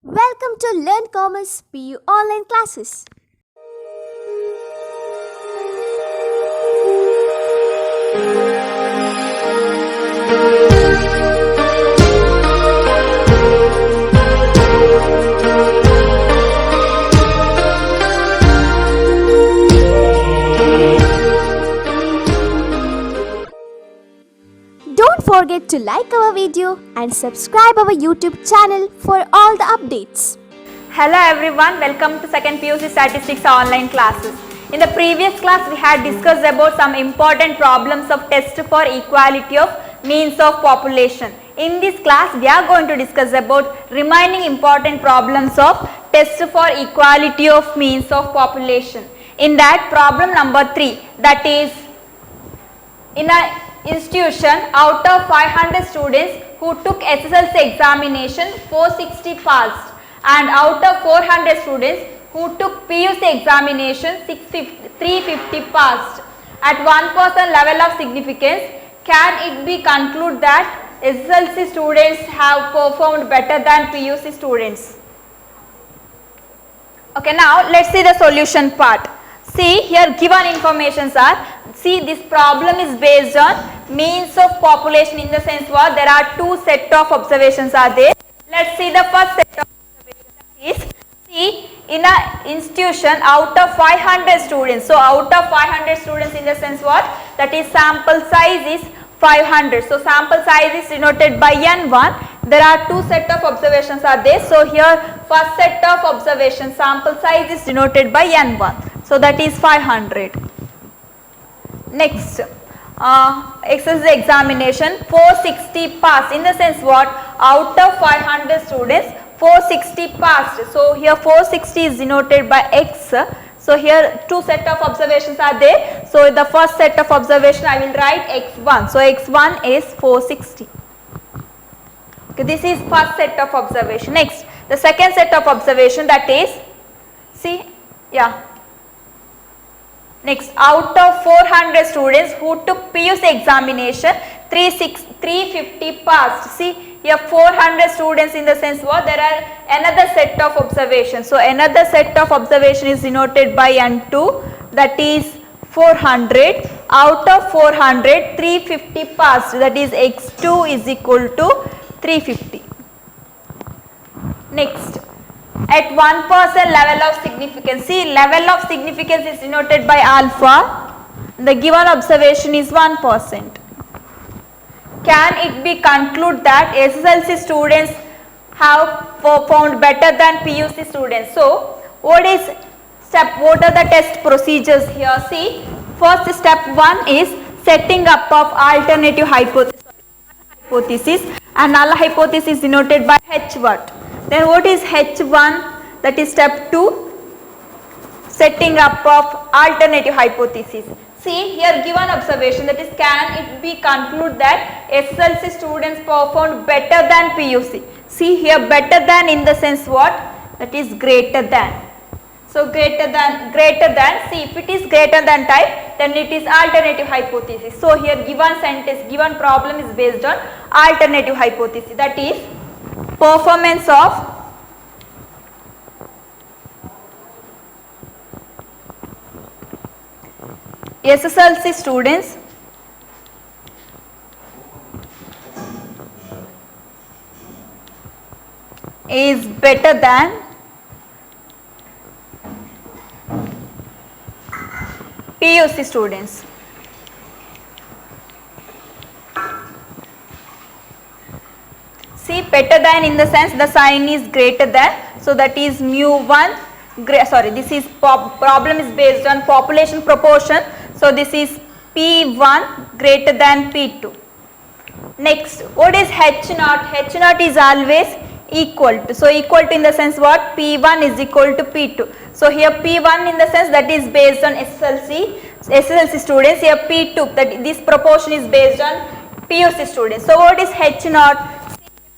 Welcome to Learn Commerce PU online classes. Don't forget to like our video and subscribe our YouTube channel for all the updates. Hello everyone, welcome to second PUC Statistics online classes. In the previous class we had discussed about some important problems of test for equality of means of population. In this class we are going to discuss about remaining important problems of test for equality of means of population. In that, problem number 3, that is, in an institution, out of 500 students who took SSLC examination, 460 passed, and out of 400 students who took PUC examination, 350 passed. At 1% level of significance, can it be concluded that SSLC students have performed better than PUC students? Okay, now let's see the solution part. See, here given informations are, see, this problem is based on means of population, in the sense what there are two set of observations are there. Let's see the first set of observations, that is, see, in an institution out of 500 students, so out of 500 students, in the sense what, that is, sample size is 500. So sample size is denoted by N1. There are two set of observations are there. So here first set of observations, sample size is denoted by N1. So that is 500. Next, SSLC examination, 460 passed, in the sense what, out of 500 students 460 passed. So here 460 is denoted by X. So here two set of observations are there. So the first set of observation I will write X1. So X1 is 460. Okay, this is first set of observation. Next, the second set of observation, that is, see, yeah. Next, out of 400 students who took PUC examination, 350 passed. See, here 400 students, in the sense what, there are another set of observations. So another set of observation is denoted by N2, that is 400. Out of 400, 350 passed, that is X2 is equal to 350. Next, at 1% level of significance, see, level of significance is denoted by alpha. The given observation is 1%. Can it be concluded that SSLC students have performed better than PUC students? So what are the test procedures here? See, first step 1 is setting up of alternative hypothesis, and null hypothesis is denoted by H what? Then what is H1? That is step 2, setting up of alternative hypothesis. See, here given observation, that is, can it be concluded that SSLC students performed better than PUC? See, here better than, in the sense what? That is greater than. So greater than, see, if it is greater than type, then it is alternative hypothesis. So here given sentence, given problem is based on alternative hypothesis, that is, performance of SSLC students is better than PUC students. See, better than, in the sense the sign is greater than, so that is mu1, this is problem is based on population proportion, so this is P1 greater than P2. Next, what is H0? H0 is always equal to, so equal to, in the sense what, P1 is equal to P2. So here P1, in the sense that is based on SSLC students, here P2, that this proportion is based on PUC students. So what is H0?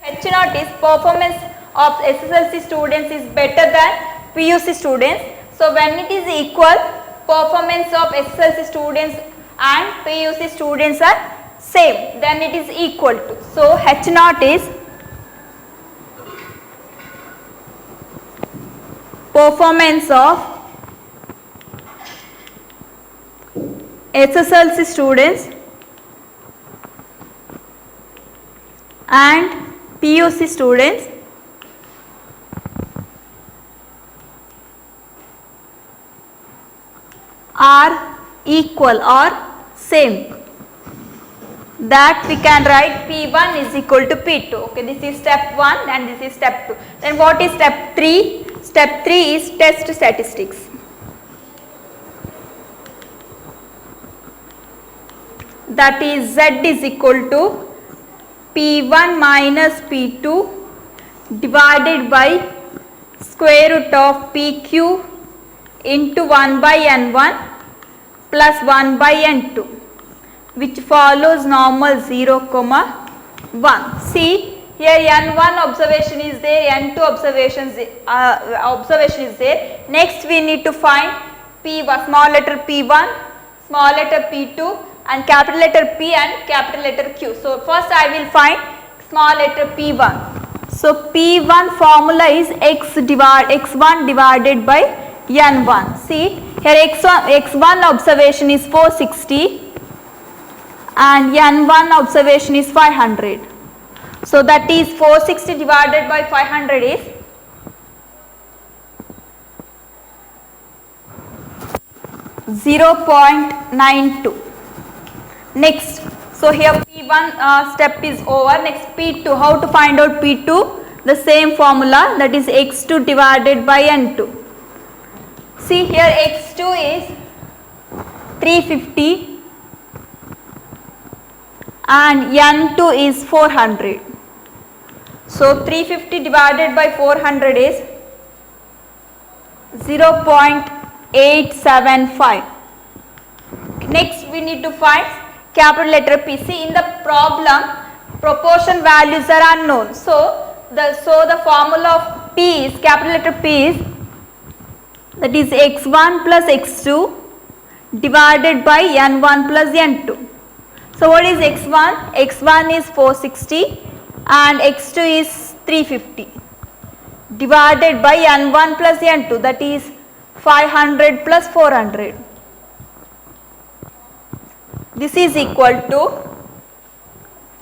H0 is performance of SSLC students is better than PUC students. So when it is equal, performance of SSLC students and PUC students are same, then it is equal to. So H0 is performance of SSLC students and PUC students are equal or same, that we can write P1 is equal to P2. Okay, this is step 1 and this is step 2. Then what is step 3? Step 3 is test statistics. That is Z is equal to P1 minus P2 divided by square root of PQ into 1 by N1 plus 1 by N2, which follows normal 0, 1. See, here N1 observation is there, N2 observation is there. Next we need to find P1, small letter P1, small letter P2 and capital letter P and capital letter Q. So first I will find small letter P1. So P1 formula is x1 divided by N1. See, here x1 observation is 460 and N1 observation is 500. So that is 460 divided by 500 is 0.92. Next, so here P1 step is over. Next P2, how to find out P2? The same formula, that is x2 divided by N2. See, here x2 is 350 and N2 is 400. So 350 divided by 400 is 0.875. Next we need to find capital letter P. See, in the problem proportion values are unknown. So the formula of P is, capital letter P is, that is x1 plus x2 divided by N1 plus N2. So what is x1? x1 is 460 and x2 is 350 divided by N1 plus N2, that is 500 plus 400. This is equal to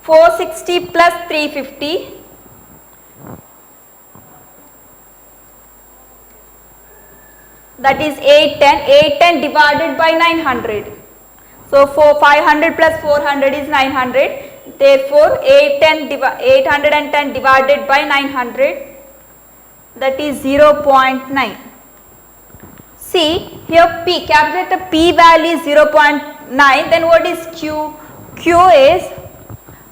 460 plus 350 that is 810 divided by 900. So for 500 plus 400 is 900. Therefore 810 divided by 900, that is 0.9. See, here P, capital letter P value is 0.9. Then what is Q? Q is,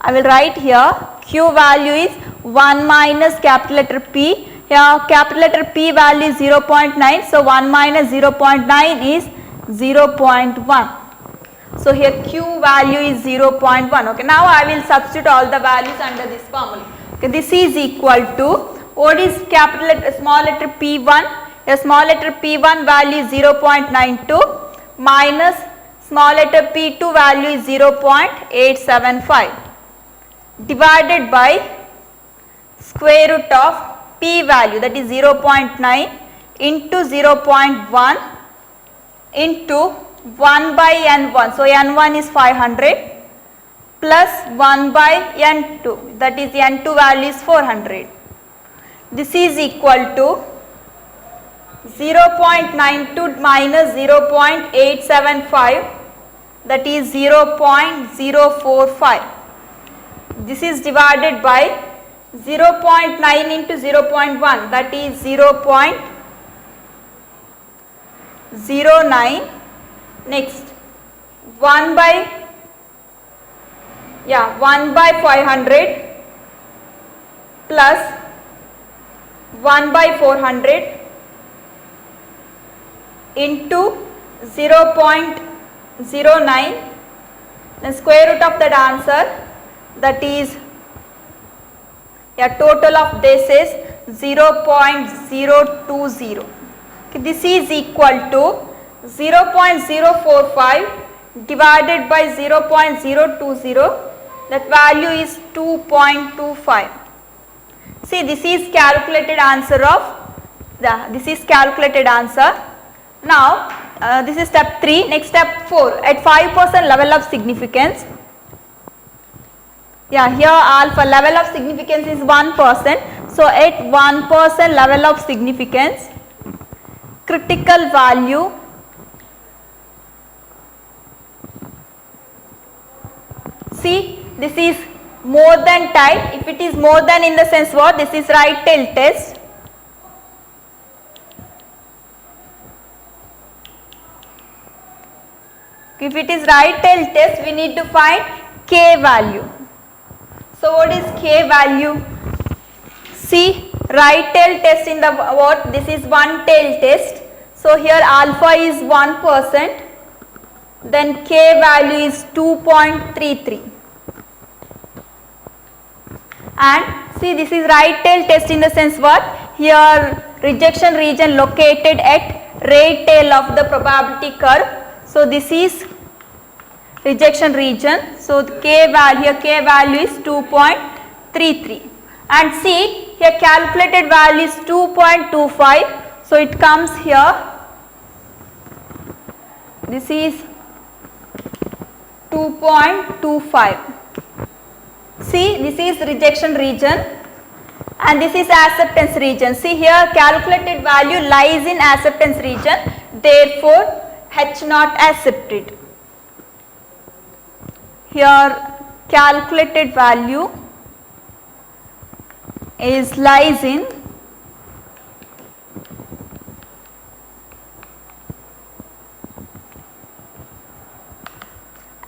I will write here, Q value is 1 minus capital letter P. Here capital letter P value is 0.9. So 1 minus 0.9 is 0.1. So here Q value is 0.1. Okay, now I will substitute all the values under this formula. Okay, this is equal to, what is capital letter, small letter P1? A small letter P1 value is 0.92 minus small letter P2 value is 0.875 divided by square root of P value, that is 0.9 into 0.1 into 1 by N1. So N1 is 500 plus 1 by N2, that is N2 value is 400. This is equal to 0.92 minus 0.875, that is 0.045. This is divided by 0.9 into 0.1, that is 0.09. Next 1 by 500 plus 1 by 400 into 0.09, the square root of that answer, that is, total of this is 0.020. Okay, this is equal to 0.045 divided by 0.020, that value is 2.25. See, this is calculated answer of this is calculated answer. Now this is step 3. Next step 4, at 5% level of significance. Yeah, here alpha level of significance is 1%. So at 1% level of significance, critical value see, this is more than type. If it is more than in the sense what? This is right tail test. If it is right tail test, we need to find K value. So what is K value? See, right tail test in the what? This is one tail test. So here alpha is 1%. Then K value is 2.33. And see, this is right tail test in the sense what? Here rejection region located at right tail of the probability curve. So this is rejection region. So K value is 2.33. And see, here calculated value is 2.25. So it comes here. This is 2.25. See, this is rejection region and this is acceptance region. See, here calculated value lies in acceptance region, therefore H not accepted. Here calculated value is lies in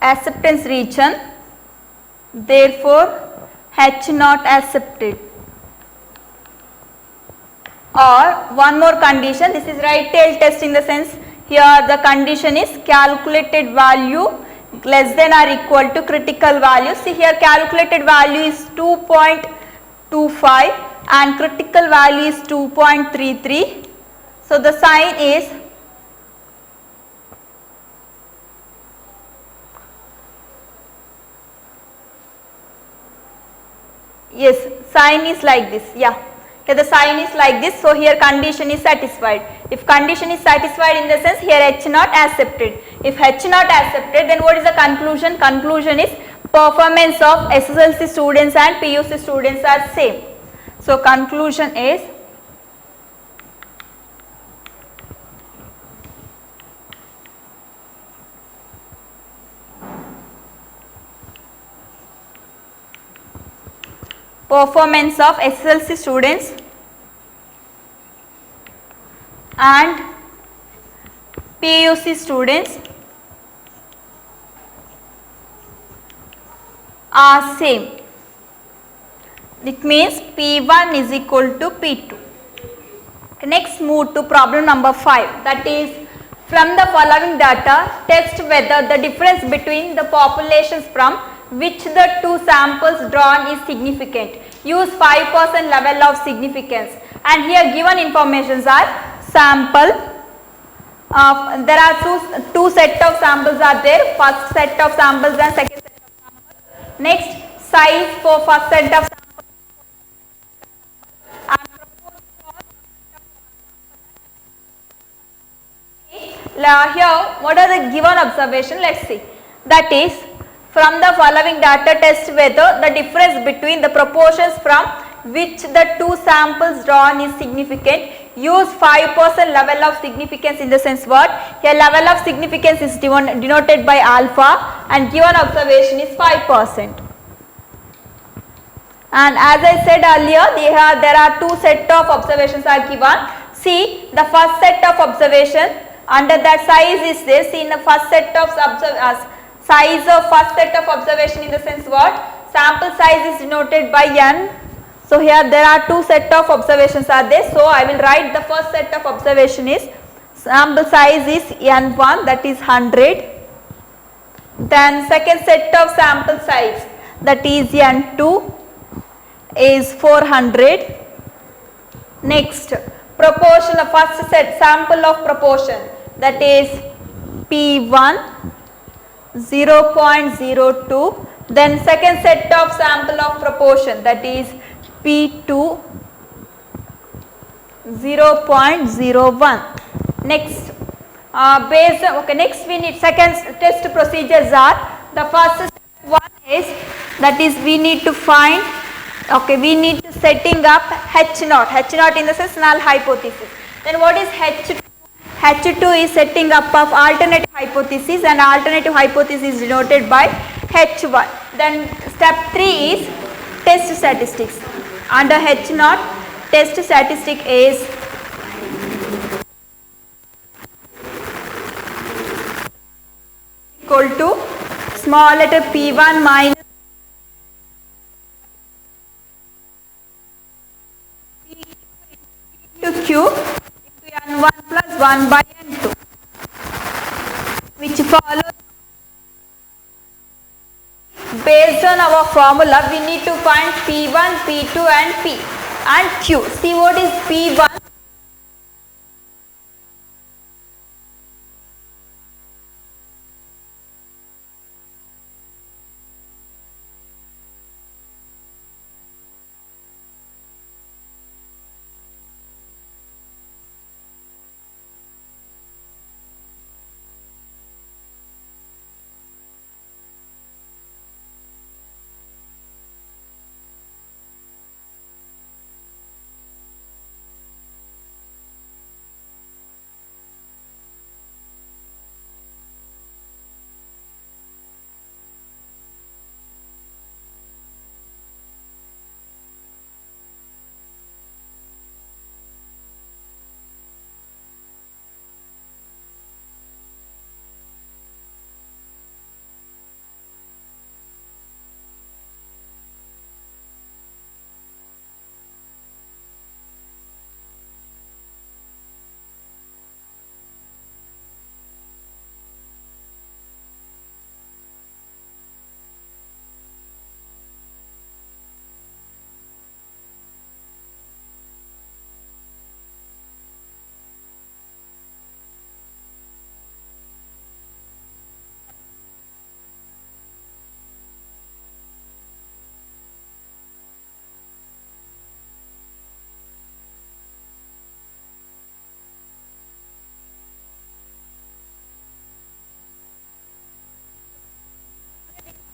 acceptance region, therefore H not accepted. Or one more condition, this is right tail test in the sense here the condition is calculated value less than or equal to critical value. See, here calculated value is 2.25 and critical value is 2.33. So the sign is yes, sign is like this. Yeah, here the sign is like this. So here condition is satisfied. If condition is satisfied in the sense here H not accepted. If H not accepted, then what is the conclusion? Conclusion is performance of SSLC students and PUC students are same. So conclusion is performance of SSLC students and PUC students are same. It means P1 is equal to P2. Next, move to problem number 5, that is from the following data test whether the difference between the populations from which the two samples drawn is significant. Use 5% level of significance, and here given informations are sample. There are two set of samples are there. First set of samples and second set of samples. Next, size for first set of samples and here what are the given observation? Let's see. That is, from the following data test whether the difference between the proportions from which the two samples drawn is significant. Use 5% level of significance in the sense what? Here level of significance is denoted by alpha and given observation is 5%. And as I said earlier, there are two set of observations are given. See, the first set of observation, under that size is this. See, in the first set of size of first set of observation in the sense what? Sample size is denoted by n. So here there are two set of observations are there. So I will write the first set of observation is sample size is n1, that is 100. Then second set of sample size, that is n2, is 400. Next, proportion of first set sample of proportion, that is P1 0.02. Then second set of sample of proportion, that is P2 0.01. Next, next we need second test procedures are, the first one is, that is we need to find, we need to setting up H naught in the sense null hypothesis. Then what is H2? H2 is setting up of alternative hypothesis, and alternative hypothesis is denoted by H1. Then step 3 is test statistics. Under H naught, test statistic is equal to small letter p1 minus p into q into n1 plus 1 by n2, which follows. Based on our formula, we need to find P1, P2 and P and Q. See what is P1?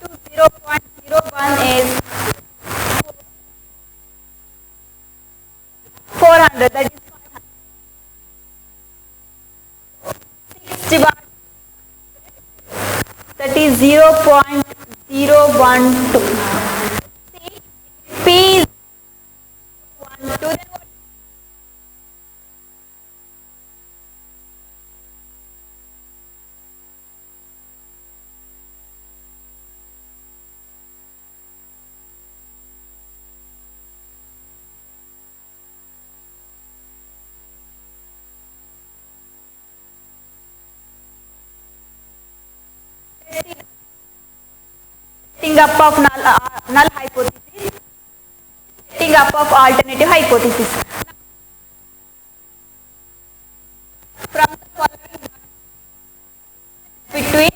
To 0.01 is 400, that is 6 divided, that is 0.012. See, P is 1, 2, then what? Setting up of null hypothesis, setting up of alternative hypothesis. From the following between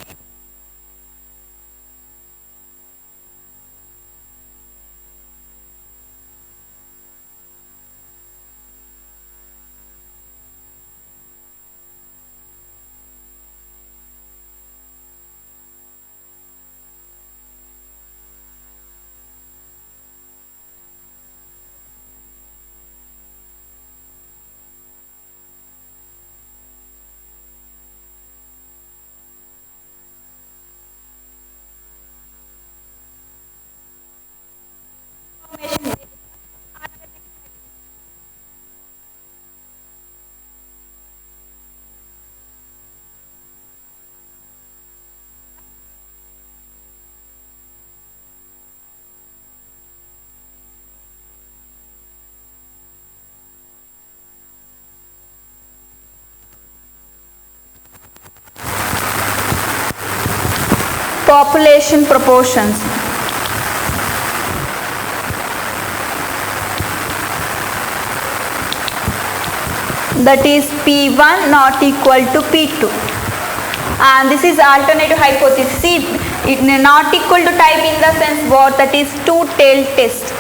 population proportions. That is P1 not equal to P2, and this is alternative hypothesis. See, it not equal to type in the sense what, that is two-tailed test.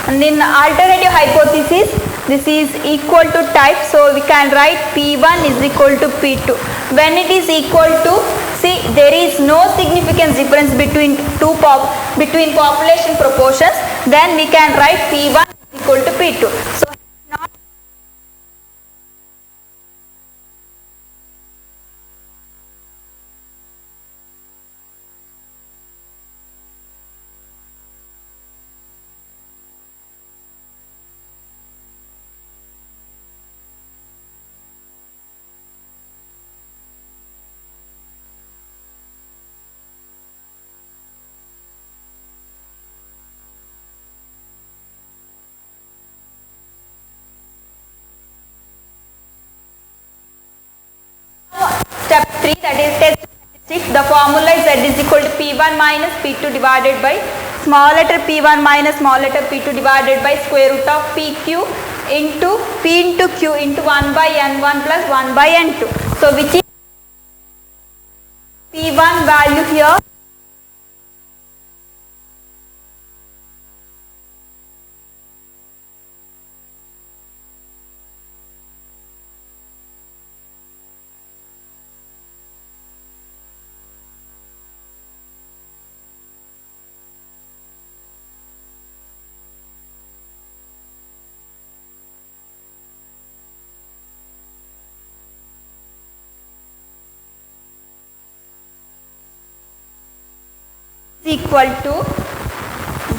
And in alternative hypothesis, this is equal to type, so we can write P1 is equal to P2. When it is equal to, see, there is no significant difference between between population proportions, then we can write P1 is equal to P2. So not step 3, that is test statistics. The formula is Z is equal to P1 minus P2 divided by small letter P1 minus small letter P2 divided by square root of PQ into P into Q into 1 by N1 plus 1 by N2. So which is P1 value here? Equal to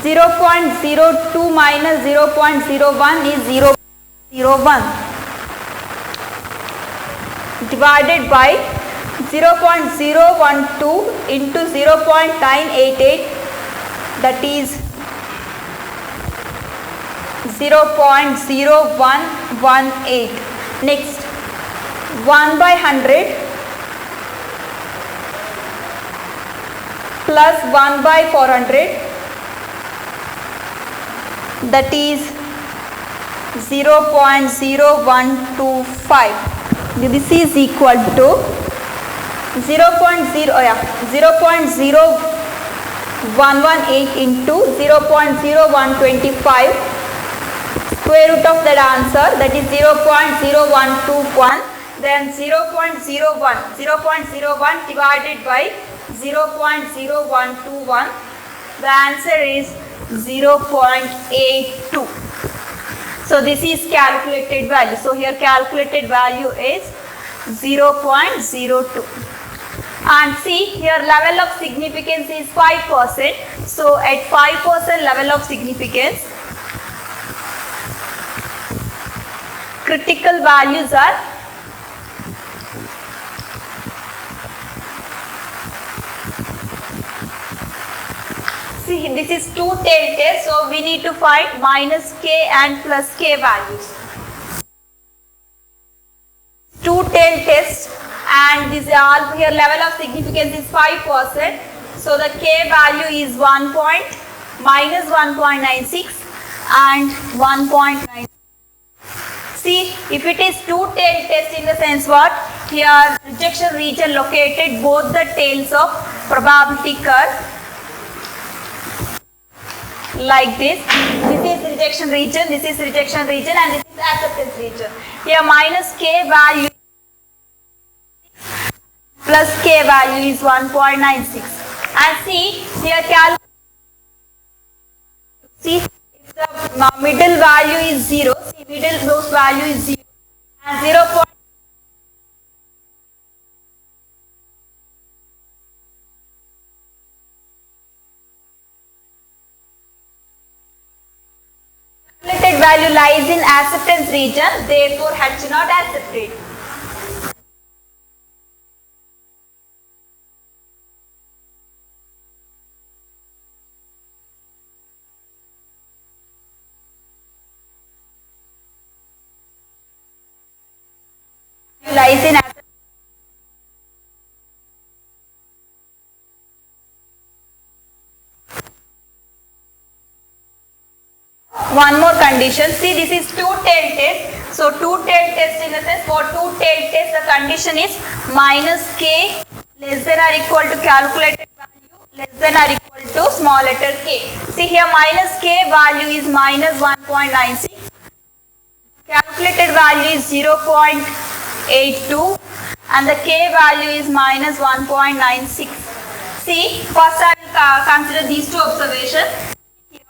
0.02 minus 0.01 is 0.01 divided by 0.012 into 0.988, that is 0.0118. Next, 1 by 100 plus 1 by 400, that is 0.0125. This is equal to 0.0118 into 0.0125, square root of that answer, that is 0.0121, then 0.01 divided by 0.0121, the answer is 0.82. So this is calculated value. So here calculated value is 0.02. And see here level of significance is 5%. So at 5% level of significance, critical values are this is two-tailed test, so we need to find minus k and plus k values. Two-tailed test, and this all here level of significance is 5%. So the k value is minus 1.96 and 1.9. See, if it is two-tailed test, in the sense what? Here rejection region located both the tails of probability curve. Like this is rejection region, this is rejection region, and this is acceptance region. Here minus k value plus k value is 1.96. And see here see if the middle value is 0, see middle node value is 0 and 0. Calculated value lies in acceptance region, therefore H not accepted. Lies in acceptance. One more condition. See, this is two-tailed test. So two-tailed test, in the sense for two-tailed test the condition is minus k less than or equal to calculated value less than or equal to small letter k. See here minus k value is minus 1.96. Calculated value is 0.82 and the k value is minus 1.96. See, first I will consider these two observations. Here,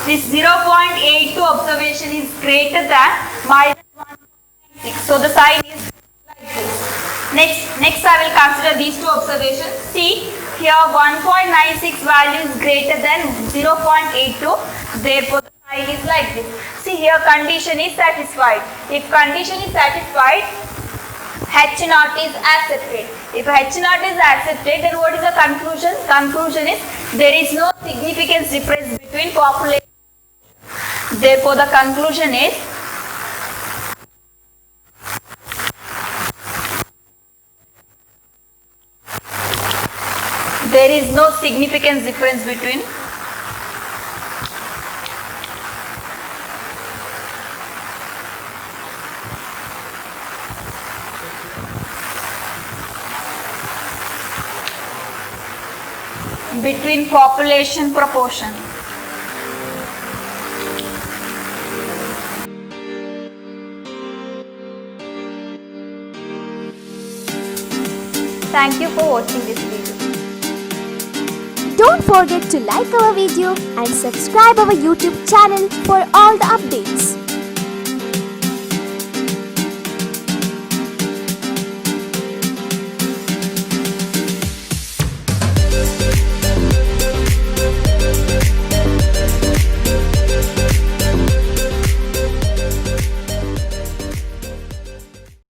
this 0.82 observation is greater than minus 1.96. So the sign is like this. Next I will consider these two observations. See, here 1.96 value is greater than 0.82. Therefore, the sign is like this. See here, condition is satisfied. If condition is satisfied, H naught is accepted. If H naught is accepted, then what is the conclusion? Conclusion is there is no significant difference between population. Therefore, the conclusion is there is no significant difference between population proportion. Thank you for watching this video. Don't forget to like our video and subscribe our YouTube channel for all the updates.